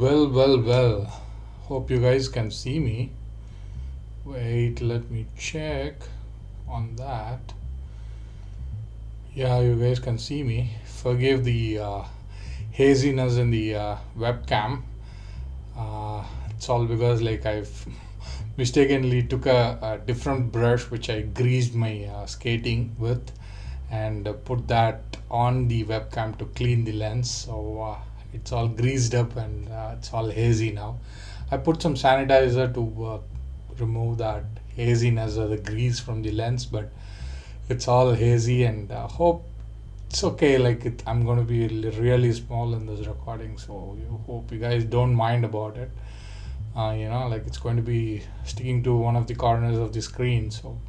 Well. Hope you guys can see me. Wait, let me check on that. Yeah, you guys can see me. Forgive the haziness in the webcam. It's all because I've mistakenly took a different brush which I greased my skating with and put that on the webcam to clean the lens. So it's all greased up and it's all hazy now. I put some sanitizer to remove that haziness or the grease from the lens, but it's all hazy and hope it's okay. I'm going to be really small in this recording, so hope you guys don't mind about it. It's going to be sticking to one of the corners of the screen, so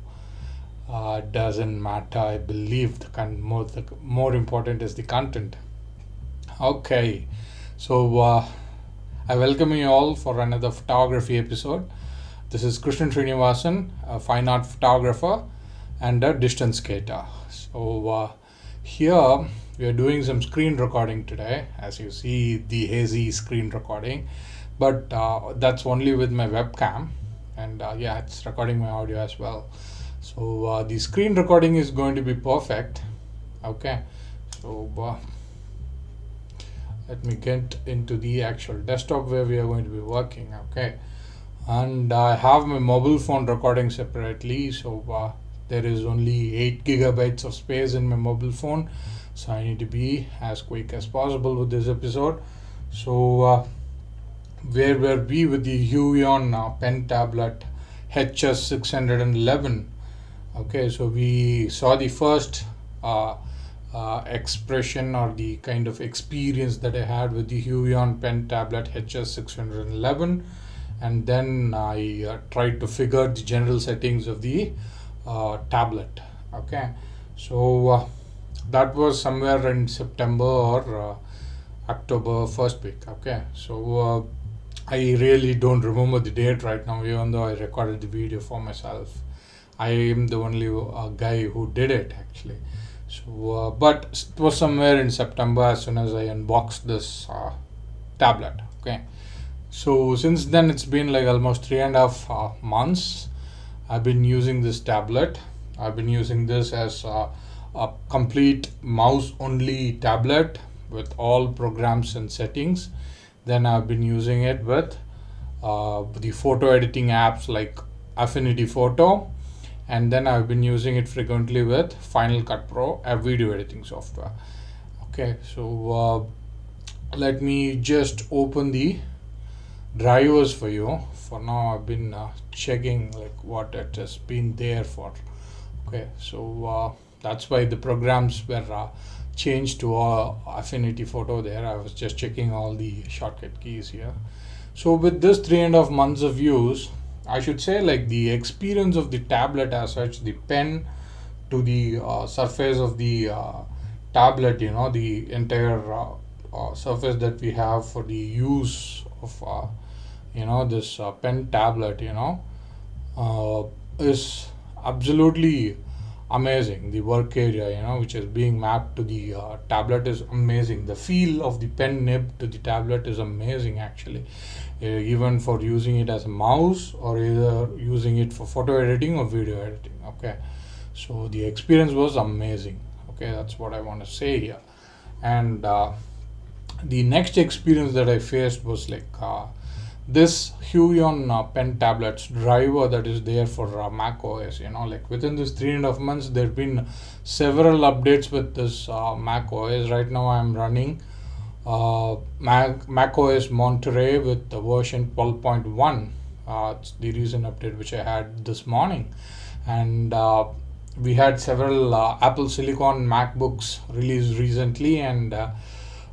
it doesn't matter. I believe the more important is the content. Okay, so I welcome you all for another photography episode. This is Krishnan Srinivasan, a fine art photographer and a distance skater. So here we are doing some screen recording today. As you see, the hazy screen recording, but that's only with my webcam, and it's recording my audio as well. So the screen recording is going to be perfect. Okay, so let me get into the actual desktop where we are going to be working. Okay, and I have my mobile phone recording separately, so there is only 8 gigabytes of space in my mobile phone, so I need to be as quick as possible with this episode. So where were we with the Huion Pen Tablet HS611? Okay, so we saw the first expression or the kind of experience that I had with the Huion Pen Tablet HS611, and then I tried to figure the general settings of the tablet. Okay, so that was somewhere in September or October first week. Okay, so I really don't remember the date right now, even though I recorded the video for myself. I am the only guy who did it actually. So, but it was somewhere in September as soon as I unboxed this tablet. Okay, so since then it's been like almost 3.5 months. I've been using this tablet. I've been using this as a complete mouse-only tablet with all programs and settings. Then I've been using it with the photo editing apps like Affinity Photo, and then I've been using it frequently with Final Cut Pro, a video editing software. Okay, so let me just open the drivers for you. For now I've been checking what it has been there for. Okay, so that's why the programs were changed to Affinity Photo there. I was just checking all the shortcut keys here. So with this 3.5 months of use, I should say the experience of the tablet as such, the pen to the surface of the tablet, the entire surface that we have for the use of this pen tablet, is absolutely amazing. The work area, which is being mapped to the tablet is amazing. The feel of the pen nib to the tablet is amazing actually. Even for using it as a mouse or either using it for photo editing or video editing. Okay, so the experience was amazing. Okay, that's what I want to say here. And the next experience that I faced was this Huion Pen Tablet's driver that is there for Mac OS. Within this 3.5 months, there have been several updates with this Mac OS. Right now, I'm running Mac OS Monterey with the version 12.1. It's the recent update which I had this morning, and we had several Apple Silicon MacBooks released recently, and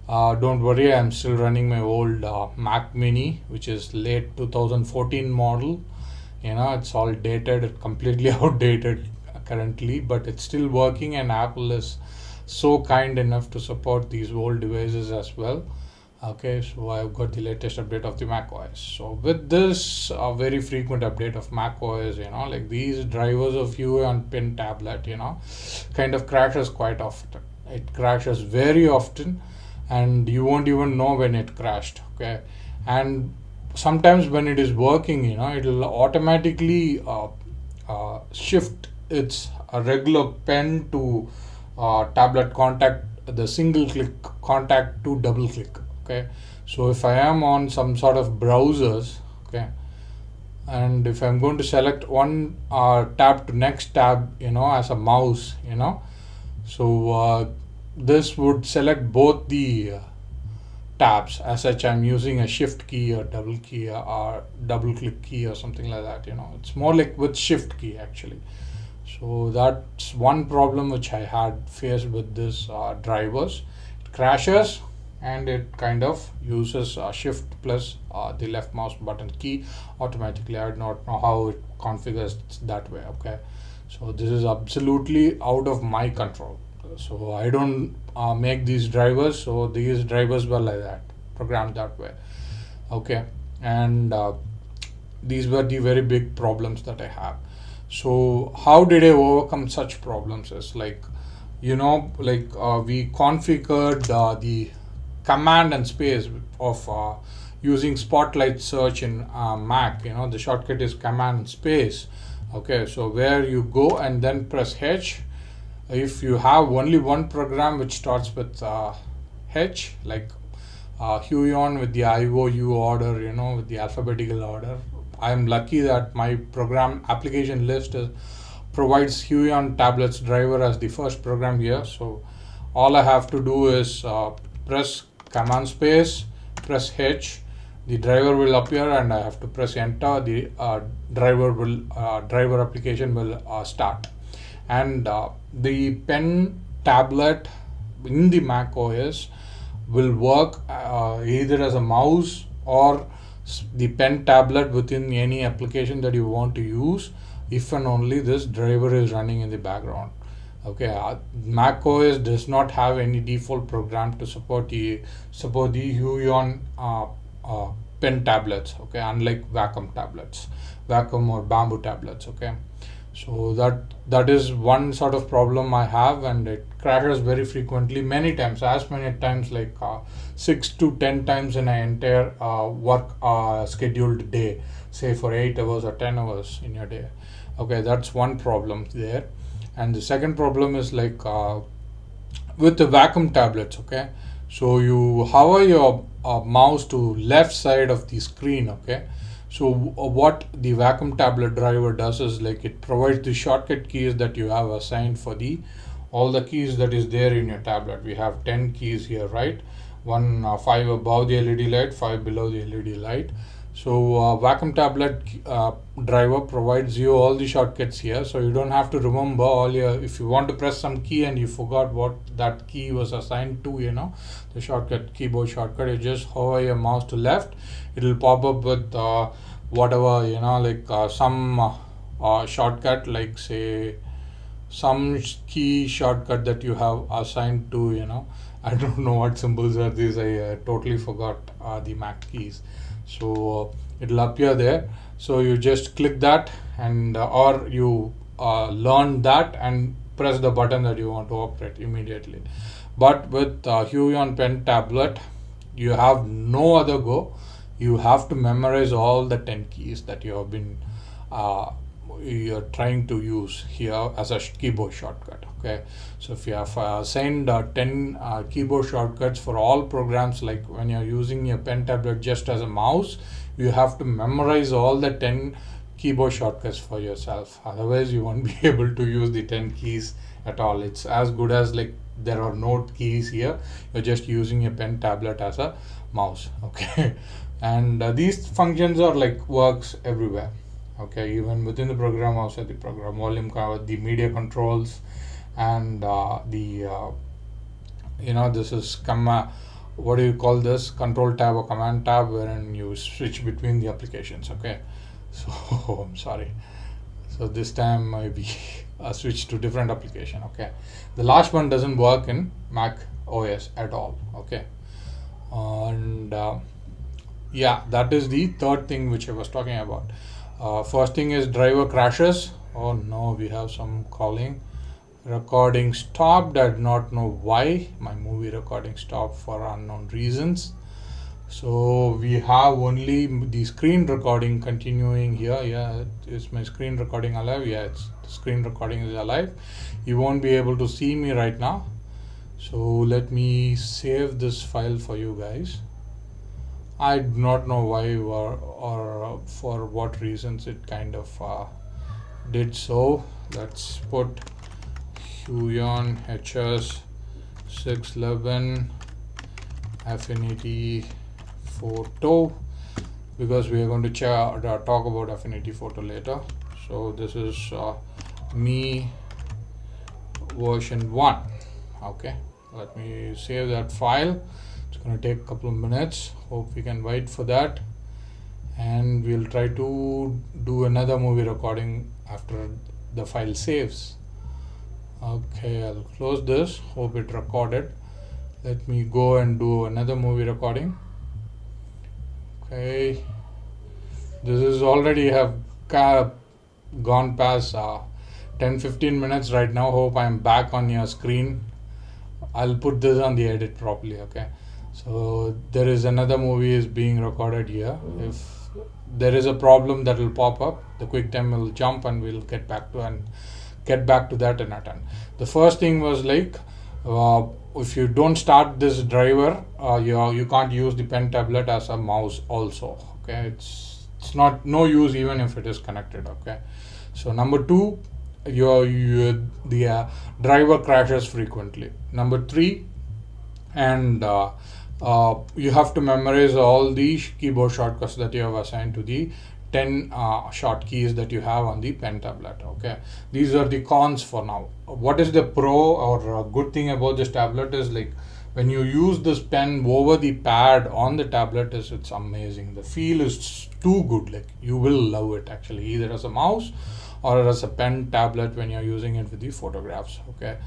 don't worry, I'm still running my old Mac Mini, which is late 2014 model. It's all dated, completely outdated currently, but it's still working, and Apple is so kind enough to support these old devices as well. Okay, so I've got the latest update of the Mac OS. So with this very frequent update of Mac OS, these drivers of Huion Pen Tablet, kind of crashes quite often. It crashes very often, and you won't even know when it crashed. Okay, and sometimes when it is working, it'll automatically shift its regular pen to tablet contact, the single click contact to double click. Okay, so if I am on some sort of browsers, okay, and if I'm going to select one tab to next tab, as a mouse, so this would select both the tabs. As such, I'm using a shift key or double key or double click key or something like that. It's more like with shift key actually. So that's one problem which I had faced with this drivers. It crashes and it kind of uses shift plus the left mouse button key automatically. I do not know how it configures that way. Okay, so this is absolutely out of my control. So I don't make these drivers, so these drivers were like that, programmed that way. Okay, and these were the very big problems that I have. So how did I overcome such problems? Is like, we configured the command and space of using spotlight search in Mac. The shortcut is command and space. Okay, so where you go and then press H. If you have only one program which starts with H, like Huion with the IOU order, with the alphabetical order. I am lucky that my program application list provides Huion tablets driver as the first program here. So all I have to do is press command space, press H, the driver will appear, and I have to press enter. The driver application will start, and the pen tablet in the Mac OS will work either as a mouse or the pen tablet within any application that you want to use, if and only this driver is running in the background. Okay, Mac OS does not have any default program to support the Huion pen tablets. Okay, unlike Wacom or Bamboo tablets. Okay, so that is one sort of problem I have, and it crashes very frequently, many times, as many times like 6 to 10 times in an entire work scheduled day, say for 8 hours or 10 hours in your day. Okay, that's one problem there. And the second problem is like with the Wacom tablets. Okay, so you hover your mouse to left side of the screen. Okay, so what the Wacom tablet driver does is like it provides the shortcut keys that you have assigned for the all the keys that is there in your tablet. We have 10 keys here, right? 5 above the LED light, 5 below the LED light. So Wacom tablet driver provides you all the shortcuts here, so you don't have to remember all your, if you want to press some key and you forgot what that key was assigned to, the shortcut, keyboard shortcut, you just hover your mouse to left, it will pop up with whatever, like some shortcut, like say some key shortcut that you have assigned to, I don't know what symbols are these. I totally forgot the Mac keys. So it'll appear there. So you just click that, and or you learn that and press the button that you want to operate immediately. But with Huion Pen Tablet, you have no other go. You have to memorize all the 10 keys that you have been you're trying to use here as a keyboard shortcut. Okay, so if you have assigned 10 keyboard shortcuts for all programs, like when you're using your pen tablet just as a mouse, you have to memorize all the 10 keyboard shortcuts for yourself, otherwise you won't be able to use the 10 keys at all. It's as good as like there are no keys here, you're just using your pen tablet as a mouse. Okay, and these functions are like works everywhere. Okay, even within the program, outside the program, volume, the media controls, and this is what do you call this, control tab or command tab, wherein you switch between the applications. Okay, so I'm sorry, so this time maybe I switch to different application. Okay, the last one doesn't work in Mac OS at all. Okay, and yeah, that is the third thing which I was talking about. First thing is driver crashes. Oh no, we have some calling. Recording stopped. I do not know why. My movie recording stopped for unknown reasons. So we have only the screen recording continuing here. Yeah, is my screen recording alive? Yeah, the screen recording is alive. You won't be able to see me right now. So let me save this file for you guys. I do not know why or for what reasons it kind of did so. Let's put Huion HS611 Affinity Photo, because we are going to talk about Affinity Photo later. So this is me version 1. Okay, let me save that file. It's going to take a couple of minutes. Hope we can wait for that, and we'll try to do another movie recording after the file saves. Okay, I'll close this. Hope it recorded. Let me go and do another movie recording. Okay, this is already have gone past 10-15 minutes right now. Hope I'm back on your screen. I'll put this on the edit properly. Okay, so there is another movie is being recorded here. If there is a problem that will pop up, the QuickTime will jump and we'll get back to that in a turn. The first thing was like, if you don't start this driver, you can't use the pen tablet as a mouse also. Okay, it's not no use even if it is connected. Okay, so number 2, the driver crashes frequently. Number 3, and you have to memorize all the keyboard shortcuts that you have assigned to the 10 short keys that you have on the pen tablet. Okay, these are the cons for now. What is the pro or good thing about this tablet is, like, when you use this pen over the pad on the tablet, it's amazing. The feel is too good. Like, you will love it actually, either as a mouse or as a pen tablet when you're using it with the photographs. Okay,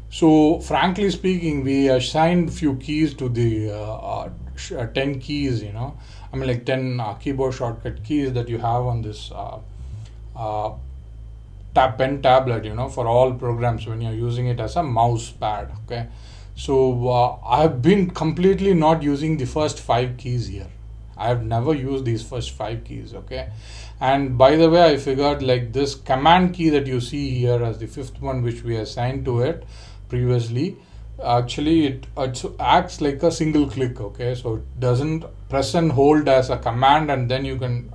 so frankly speaking, we assigned few keys to the 10 keys, I mean, like 10 keyboard shortcut keys that you have on this pen tablet, for all programs when you're using it as a mouse pad. Okay, so I've been completely not using the first 5 keys here. I've never used these first 5 keys. Okay, and by the way, I figured, like, this command key that you see here as the 5th one, which we assigned to it previously, actually it acts like a single click. Okay, so it doesn't press and hold as a command and then you can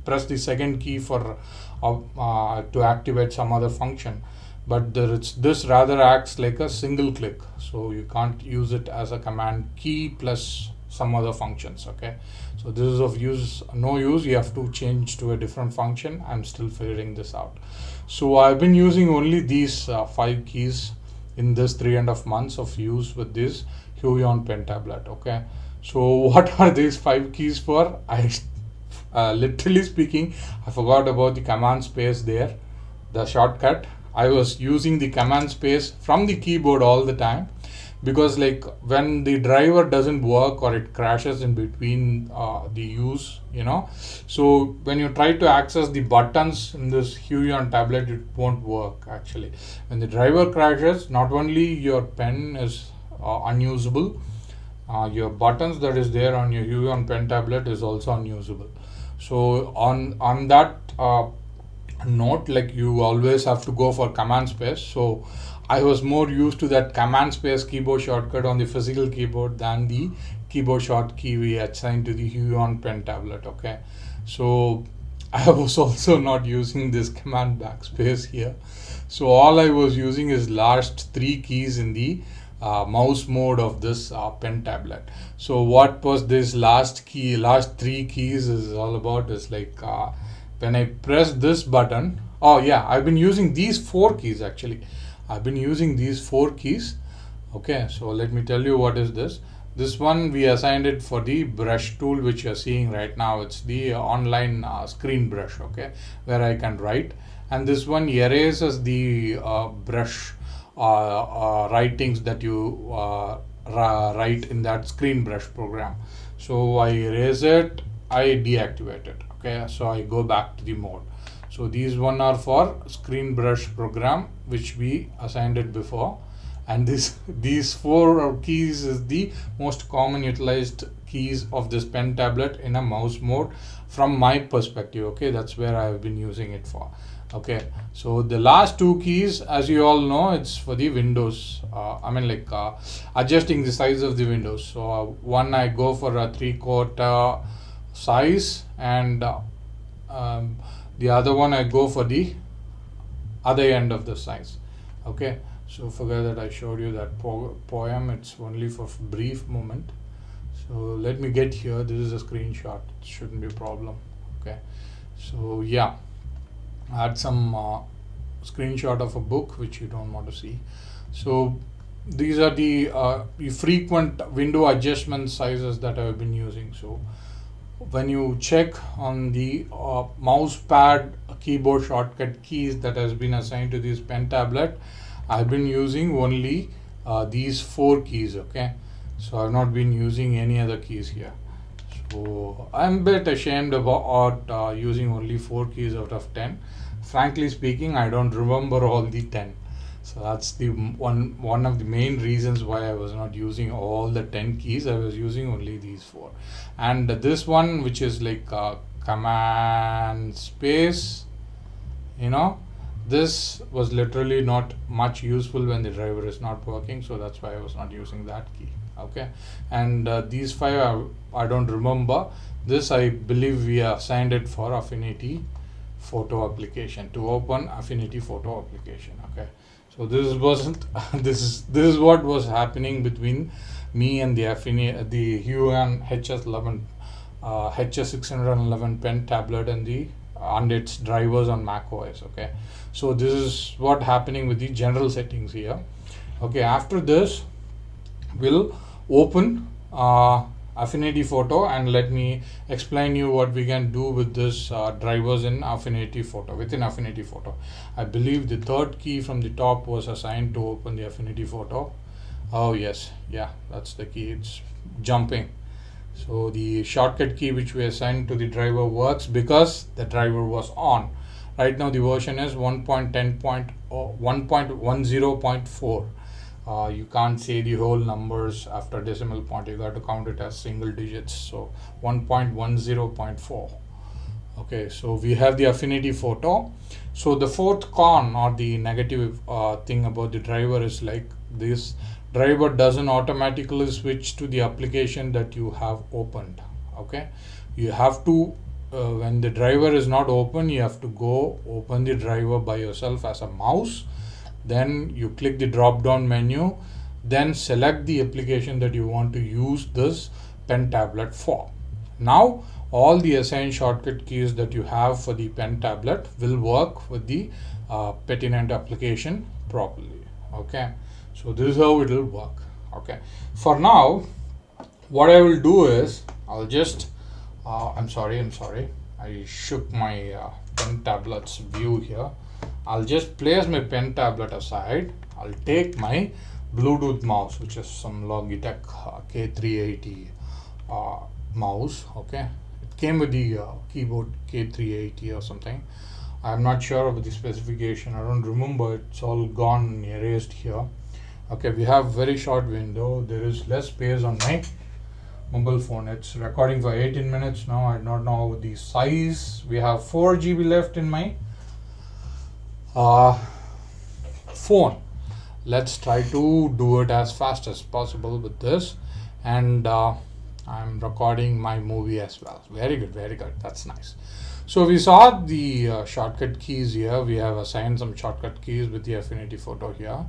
press the second key for to activate some other function, but this rather acts like a single click, so you can't use it as a command key plus some other functions. Okay, so this is of no use. You have to change to a different function. I'm still figuring this out. So I've been using only these 5 keys in this 3.5 months of use with this Huion Pen Tablet. Okay, so what are these 5 keys for? Literally speaking, I forgot about the command space there, the shortcut. I was using the command space from the keyboard all the time, because, like, when the driver doesn't work or it crashes in between the use, so when you try to access the buttons in this Huion tablet, it won't work actually. When the driver crashes, not only your pen is unusable, your buttons that is there on your Huion Pen Tablet is also unusable. So on that note, like, you always have to go for command space. So I was more used to that command space keyboard shortcut on the physical keyboard than the keyboard shortcut we assigned to the Huion Pen Tablet. Okay, so I was also not using this command backspace here. So all I was using is last 3 keys in the mouse mode of this pen tablet. So what was this last 3 keys is all about is, like, when I press this button, oh yeah, I've been using these 4 keys actually. I've been using these 4 keys. Okay, so let me tell you what is this. This one we assigned it for the brush tool, which you're seeing right now. It's the online screen brush, okay, where I can write. And this one erases the brush writings that you write in that screen brush program. So I erase it, I deactivate it. Okay, so I go back to the mode. So these one are for screen brush program, which we assigned it before, and these four keys is the most common utilized keys of this pen tablet in a mouse mode from my perspective. Okay, that's where I have been using it for. Okay, so the last two keys, as you all know, it's for the windows. Adjusting the size of the windows. So one I go for a 3/4 size, and the other one I go for the other end of the size. Okay, so forget that I showed you that poem. It's only for brief moment. So let me get here. This is a screenshot. It shouldn't be a problem. Okay, so yeah, I had some screenshot of a book which you don't want to see. So these are the frequent window adjustment sizes that I've been using. So when you check on the mouse pad keyboard shortcut keys that has been assigned to this pen tablet, I've been using only these four keys. Okay, so I've not been using any other keys here. So I'm a bit ashamed about using only 4 keys out of 10. Frankly speaking, I don't remember all the 10. So that's the one of the main reasons why I was not using all the 10 keys. I was using only these 4. And this one, which is like command space, this was literally not much useful when the driver is not working. So that's why I was not using that key. Okay, and these 5 I don't remember. This I believe we assigned it for Affinity Photo application, to open Affinity Photo application. Okay, so this wasn't this is what was happening between me and the Huion HS11 HS611 pen tablet and its drivers on Mac OS. Okay, so this is what happening with the general settings here. Okay, after this we'll open Affinity Photo, and let me explain you what we can do with this drivers in Affinity Photo. Within Affinity Photo, I believe the 3rd key from the top was assigned to open the Affinity Photo. Oh yes, yeah, that's the key. It's jumping. So the shortcut key which we assigned to the driver works because the driver was on. Right now the version is 1.10.4. You can't say the whole numbers after decimal point. You got to count it as single digits. So 1.10.4. Okay, so we have the Affinity Photo. So the 4th con or the negative thing about the driver is like this driver doesn't automatically switch to the application that you have opened. Okay, you have to when the driver is not open, you have to go open the driver by yourself as a mouse. Then you click the drop down menu, then select the application that you want to use this pen tablet for. Now all the assigned shortcut keys that you have for the pen tablet will work with the pertinent application properly. Okay, so this is how it will work. Okay, for now what I will do is I'll just I'm sorry, I shook my pen tablet's view here. I'll just place my pen tablet aside. I'll take my Bluetooth mouse, which is some Logitech K380 mouse. Okay, it came with the keyboard K380 or something. I'm not sure of the specification. I don't remember. It's all gone, erased here. Okay, we have very short window. There is less space on my mobile phone. It's recording for 18 minutes now. I don't know the size. We have 4 GB left in my phone. Let's try to do it as fast as possible with this, and I'm recording my movie as well. Very good, that's nice. So we saw the shortcut keys here. We have assigned some shortcut keys with the Affinity Photo here.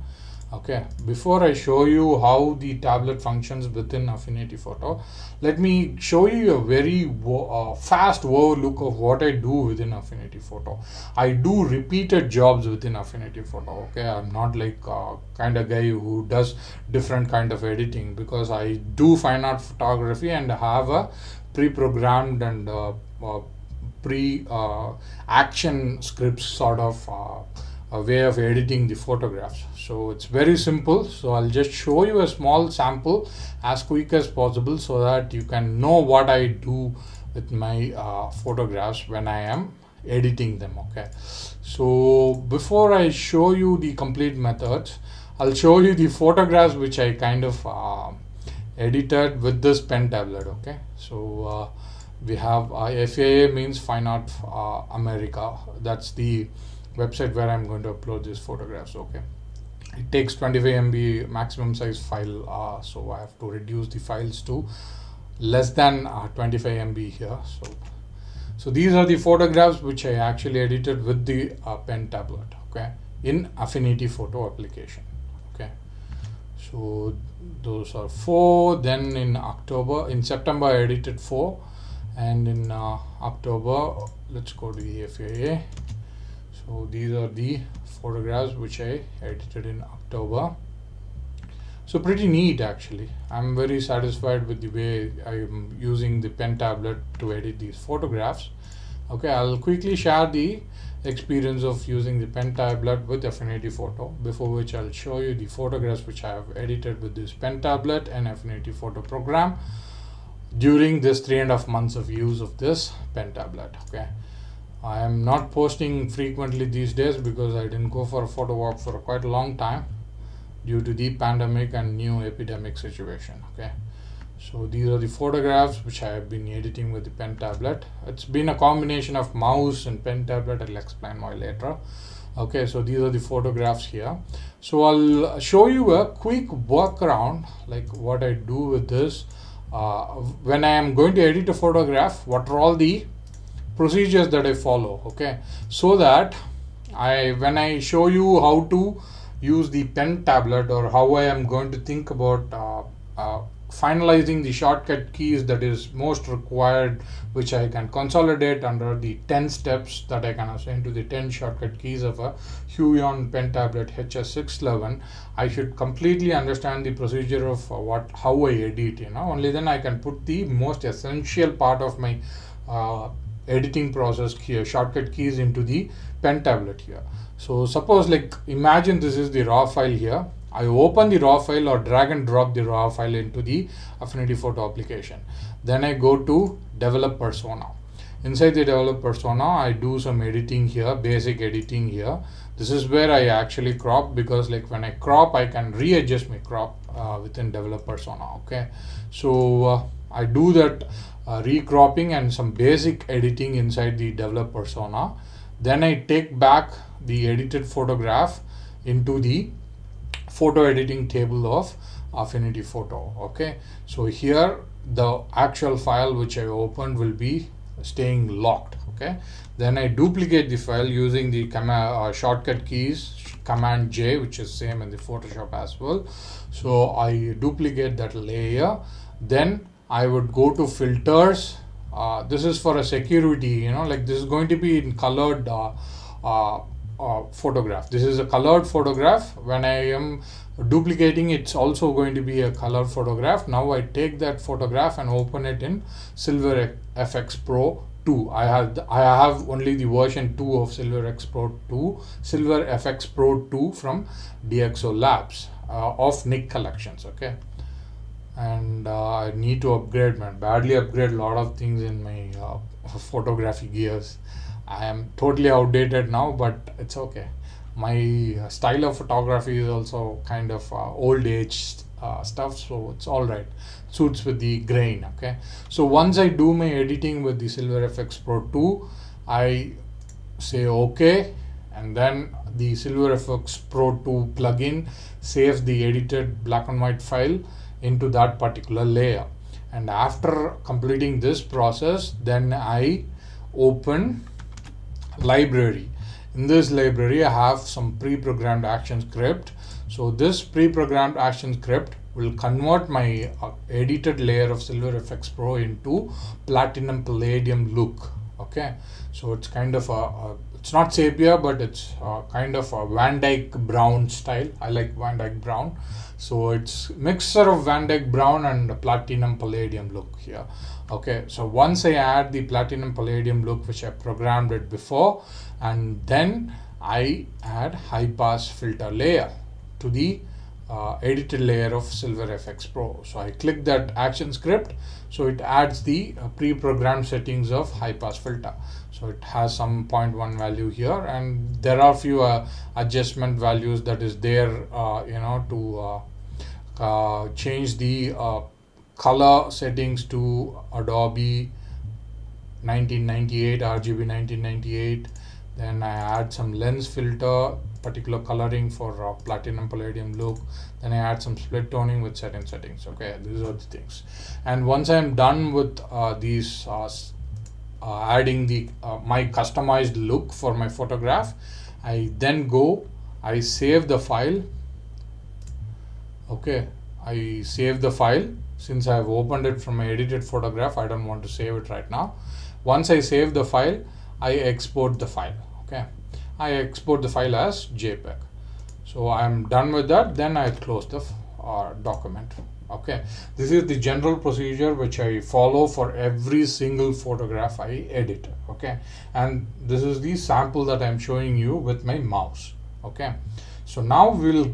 Okay, before I show you how the tablet functions within Affinity Photo, let me show you a very fast overlook of what I do within Affinity Photo. I do repeated jobs within Affinity Photo. Okay, I'm not like kind of guy who does different kind of editing, because I do fine art photography and have a pre-programmed and pre-action scripts sort of a way of editing the photographs. So it's very simple. So I'll just show you a small sample as quick as possible so that you can know what I do with my photographs when I am editing them. Okay, so before I show you the complete methods, I'll show you the photographs which I kind of edited with this pen tablet. Okay, so we have FAA means Fine Art America. That's the website where I'm going to upload these photographs. Okay, it takes 25 MB maximum size file, so I have to reduce the files to less than 25 MB here. So these are the photographs which I actually edited with the pen tablet. Okay, in Affinity Photo application. Okay, so those are 4. Then in September I edited 4, and in October, let's go to the FAA. So these are the photographs which I edited in October. So pretty neat actually. I'm very satisfied with the way I'm using the pen tablet to edit these photographs. Okay, I'll quickly share the experience of using the pen tablet with Affinity Photo, before which I'll show you the photographs which I have edited with this pen tablet and Affinity Photo program during this 3.5 months of use of this pen tablet. Okay, I am not posting frequently these days because I didn't go for a photo walk for quite a long time due to the pandemic and new epidemic situation. Okay, so these are the photographs which I have been editing with the pen tablet. It's been a combination of mouse and pen tablet. I'll explain more later. Okay, so these are the photographs here. So I'll show you a quick workaround, like what I do with this. When I am going to edit a photograph, what are all the procedures that I follow. Okay, so that when I show you how to use the pen tablet, or how I am going to think about finalizing the shortcut keys that is most required, which I can consolidate under the 10 steps that I can assign to the 10 shortcut keys of a Huion Pen Tablet HS611. I should completely understand the procedure of how I edit. Only then I can put the most essential part of my editing process here, shortcut keys, into the pen tablet here. So suppose, like, imagine this is the raw file here. I open the raw file or drag and drop the raw file into the Affinity Photo application. Then I go to develop persona. Inside the develop persona, I do some editing here, basic editing here. This is where I actually crop, because like when I crop, I can readjust my crop within develop persona. Okay, so I do that recropping and some basic editing inside the develop persona. Then I take back the edited photograph into the photo editing table of Affinity Photo. Okay, so here the actual file which I opened will be staying locked. Okay, then I duplicate the file using the shortcut keys Command J, which is same in the Photoshop as well. So I duplicate that layer. Then I would go to filters. This is for a security, like this is going to be in colored photograph. This is a colored photograph. When I am duplicating, it's also going to be a color photograph. Now I take that photograph and open it in Silver FX Pro 2. I have only the version 2 of Silver FX Pro 2 from DxO Labs of Nick Collections. Okay, and I need to badly upgrade a lot of things in my photography gears. I am totally outdated now, but it's okay. My style of photography is also kind of old age stuff, so it's all right. Suits with the grain. Okay, so once I do my editing with the Silver FX Pro 2, I say okay, and then the Silver FX Pro 2 plugin saves the edited black and white file into that particular layer. And after completing this process, then I open library. In this library, I have some pre-programmed action script. So this pre-programmed action script will convert my edited layer of Silver FX Pro into platinum palladium look. Okay, so it's kind of it's not sepia, but it's kind of a Van Dyke brown style. I like Van Dyke brown. So it's mixture of Van Dyke brown and platinum palladium look here. Okay, so once I add the platinum palladium look, which I programmed it before, and then I add high pass filter layer to the edited layer of Silver FX Pro. So I click that action script. So it adds the pre-programmed settings of high pass filter. So it has some 0.1 value here, and there are few adjustment values that is there, to change the color settings to Adobe 1998, RGB 1998. Then I add some lens filter, particular coloring for platinum palladium look. Then I add some split toning with certain settings. Okay, these are the things. And once I'm done with these adding the my customized look for my photograph, I then go, I save the file. Okay, I save the file. Since I've opened it from my edited photograph, I don't want to save it right now. Once I save the file, I export the file. Okay, I export the file as JPEG. So I'm done with that. Then I close the document. Okay, this is the general procedure which I follow for every single photograph I edit. Okay, and this is the sample that I'm showing you with my mouse. Okay, so now we'll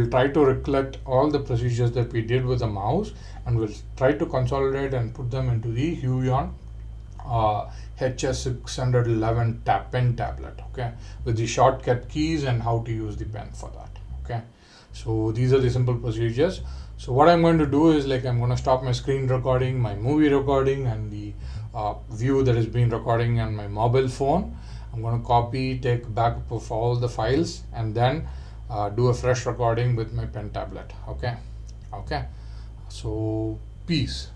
try to recollect all the procedures that we did with the mouse, and we'll try to consolidate and put them into the Huion HS611 pen tablet. Okay, with the shortcut keys and how to use the pen for that. Okay, so these are the simple procedures. So what I'm going to do is, like, I'm going to stop my screen recording, my movie recording, and the view that is being recording on my mobile phone. I'm going to copy, take backup of all the files, and then do a fresh recording with my pen tablet. Okay, so peace.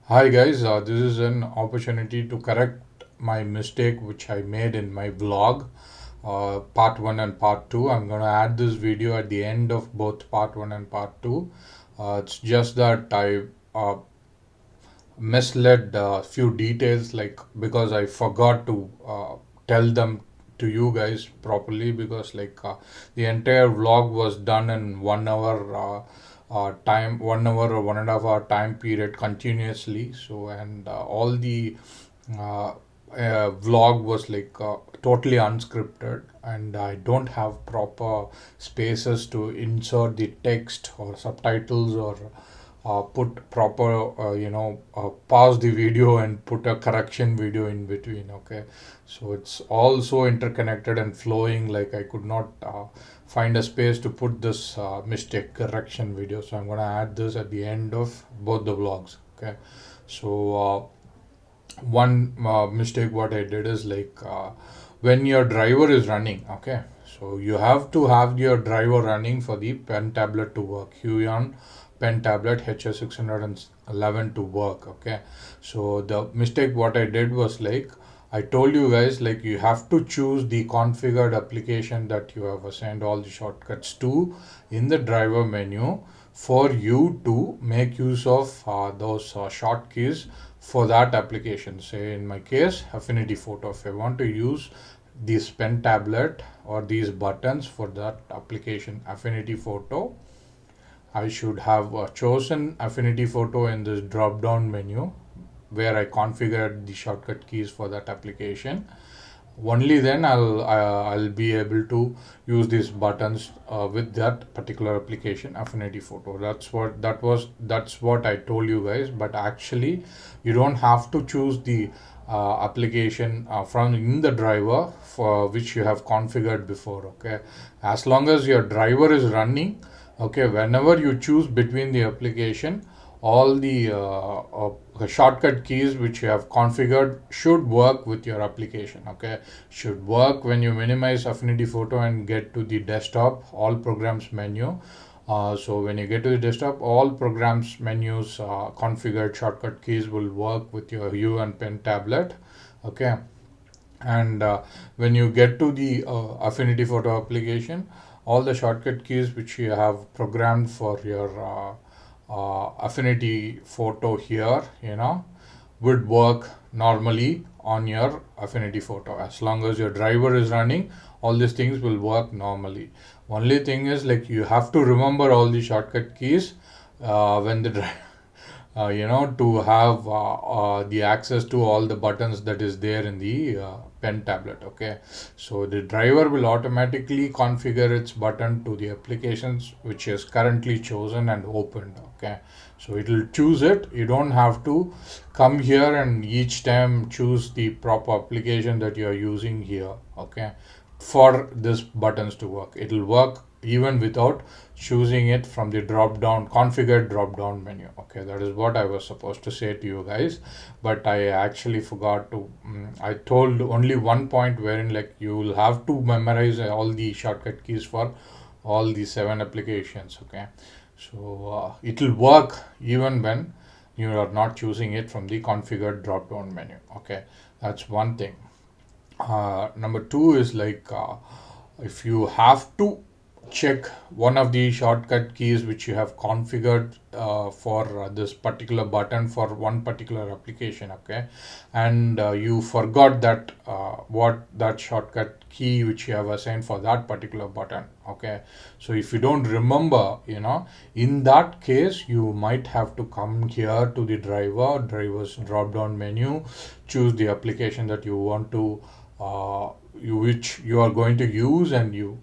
Hi guys, this is an opportunity to correct my mistake which I made in my vlog, part 1 and part 2. I'm going to add this video at the end of both part 1 and part 2. It's just that I misled a few details, like, because I forgot to tell them to you guys properly, because the entire vlog was done in 1 hour time, 1 hour or 1.5 hour time period continuously. So, and all the vlog was totally unscripted, and I don't have proper spaces to insert the text or subtitles, or put proper pause the video and put a correction video in between. Okay, so it's all so interconnected and flowing, like I could not find a space to put this mistake correction video. So I'm going to add this at the end of both the vlogs. Okay, so one mistake what I did is, when your driver is running. Okay, so you have to have your driver running for the pen tablet to work, Huion Pen Tablet HS611 to work. Okay, so the mistake what I did was, I told you guys, you have to choose the configured application that you have assigned all the shortcuts to in the driver menu for you to make use of those shortkeys for that application. Say in my case, Affinity Photo. If I want to use this pen tablet or these buttons for that application, Affinity Photo, I should have chosen Affinity Photo in this drop down menu where I configured the shortcut keys for that application. Only then I'll be able to use these buttons with that particular application, Affinity Photo. That's what I told you guys. But actually, you don't have to choose the application from in the driver for which you have configured before. Okay, as long as your driver is running. Okay, whenever you choose between the application, all the shortcut keys which you have configured should work with your application. Okay, should work when you minimize Affinity Photo and get to the desktop, all programs menu. So when you get to the desktop, all programs menus configured shortcut keys will work with your Huion Pen Tablet. Okay, and when you get to the Affinity Photo application, all the shortcut keys which you have programmed for your Affinity Photo here, would work normally on your Affinity Photo. As long as your driver is running, all these things will work normally. Only thing is, you have to remember all the shortcut keys when the to have the access to all the buttons that is there in the pen tablet. Okay, so the driver will automatically configure its button to the applications which is currently chosen and opened. Okay, so it will choose it. You don't have to come here and each time choose the proper application that you are using here. Okay, for this buttons to work, it will work even without choosing it from the drop down configured drop down menu. Okay, that is what I was supposed to say to you guys, but I actually forgot to I told only one point wherein like you will have to memorize all the shortcut keys for all the 7 applications. Okay, so it will work even when you are not choosing it from the configured drop down menu. Okay, that's one thing. Number two is like if you have to check one of the shortcut keys which you have configured for this particular button for one particular application. Okay, and you forgot that what that shortcut key which you have assigned for that particular button. Okay, so if you don't remember, in that case you might have to come here to the driver's drop down menu, choose the application that you want to which you are going to use, and you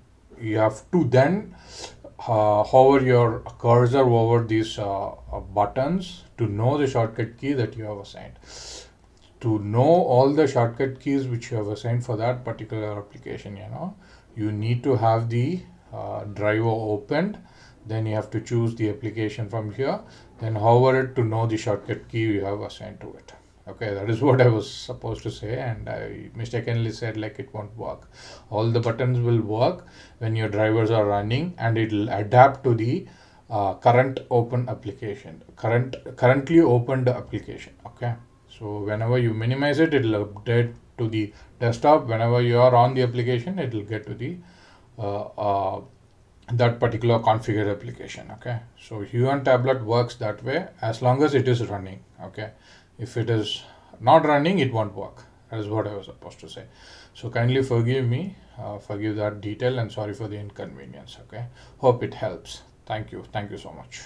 have to then hover your cursor over these buttons to know the shortcut key that you have assigned. To know all the shortcut keys which you have assigned for that particular application, you need to have the driver opened. Then you have to choose the application from here, then hover it to know the shortcut key you have assigned to it. Okay, that is what I was supposed to say, and I mistakenly said like it won't work. All the buttons will work when your drivers are running, and it will adapt to the current open application, currently opened application. Okay, so whenever you minimize it, it will update to the desktop. Whenever you are on the application, it will get to the uh, uh, that particular configured application. Okay, so Huion tablet works that way as long as it is running. Okay, if it is not running, it won't work. That is what I was supposed to say. So kindly forgive me, forgive that detail, and sorry for the inconvenience. Okay, hope it helps. Thank you so much.